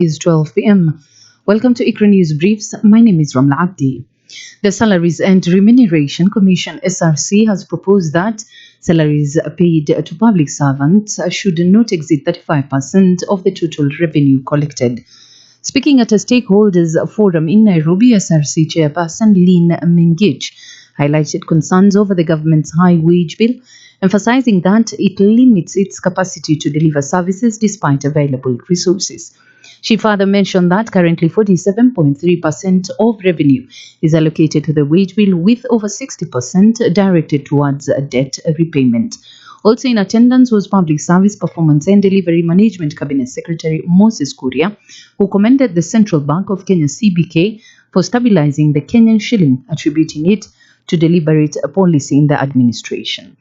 Is 12 p.m. Welcome to ICRA News Briefs. My name is Ramla Abdi. The Salaries and Remuneration Commission (SRC) has proposed that salaries paid to public servants should not exceed 35% of the total revenue collected. Speaking at a stakeholders forum in Nairobi, SRC chairperson Lynn Mengich highlighted concerns over the government's high wage bill, emphasizing that it limits its capacity to deliver services despite available resources. She further mentioned that currently 47.3% of revenue is allocated to the wage bill, with over 60% directed towards debt repayment. Also in attendance was Public Service Performance and Delivery Management Cabinet Secretary Moses Kuria, who commended the Central Bank of Kenya (CBK) for stabilizing the Kenyan shilling, attributing it to deliberate policy in the administration.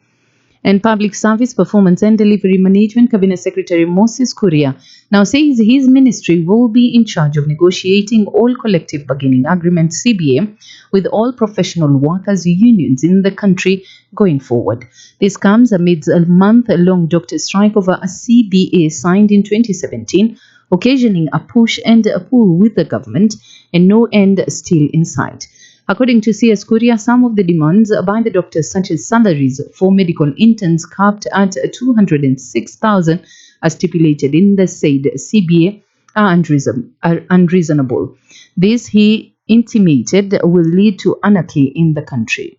And Public Service Performance and Delivery Management Cabinet Secretary Moses Kuria now says his ministry will be in charge of negotiating all collective bargaining agreements (CBA) with all professional workers' unions in the country going forward. This comes amidst a month-long doctor strike over a CBA signed in 2017, occasioning a push and a pull with the government, and no end still in sight. According to CS Kuria, some of the demands by the doctors, such as salaries for medical interns capped at 206,000 as stipulated in the said CBA, are unreasonable. This, he intimated, will lead to anarchy in the country.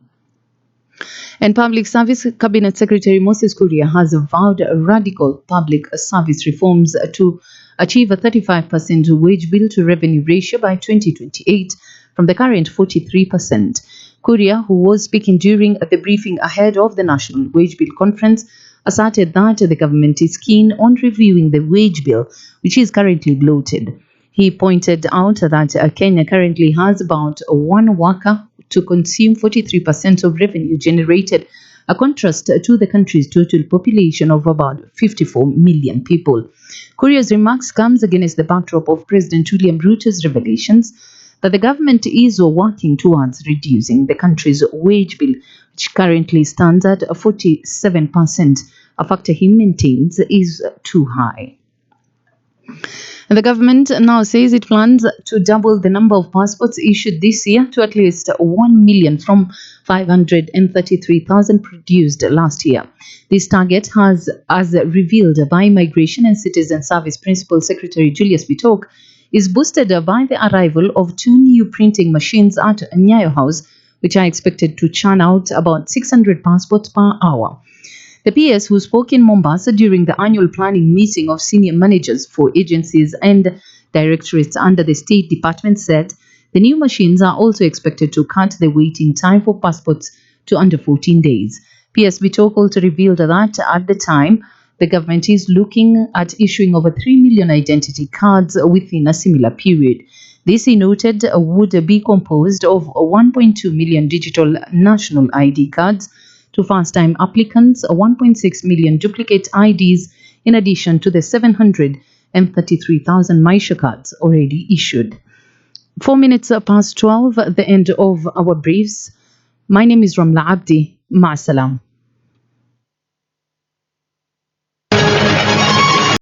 And Public Service Cabinet Secretary Moses Kuria has vowed radical public service reforms to achieve a 35% wage bill to revenue ratio by 2028 from the current 43%. Kuria, who was speaking during the briefing ahead of the National Wage Bill Conference, asserted that the government is keen on reviewing the wage bill, which is currently bloated. He pointed out that Kenya currently has about one worker to consume 43% of revenue generated, a contrast to the country's total population of about 54 million people. Kuria's remarks comes against the backdrop of President William Ruto's revelations that the government is working towards reducing the country's wage bill, which currently stands at 47%, a factor he maintains is too high. And the government now says it plans to double the number of passports issued this year to at least 1 million from 533,000 produced last year. This target has, as revealed by Migration and Citizen Service Principal Secretary Julius Bitok, is boosted by the arrival of 2 new printing machines at Nyayo House, which are expected to churn out about 600 passports per hour. The PS, who spoke in Mombasa during the annual planning meeting of senior managers for agencies and directorates under the State Department, said the new machines are also expected to cut the waiting time for passports to under 14 days. PS Bitok also revealed that at the time, the government is looking at issuing over 3 million identity cards within a similar period. This, he noted, would be composed of 1.2 million digital national ID cards to first-time applicants, 1.6 million duplicate IDs, in addition to the 733,000 Maisha cards already issued. 4 minutes past 12, the end of our briefs. My name is Ramla Abdi. Ma'asalam.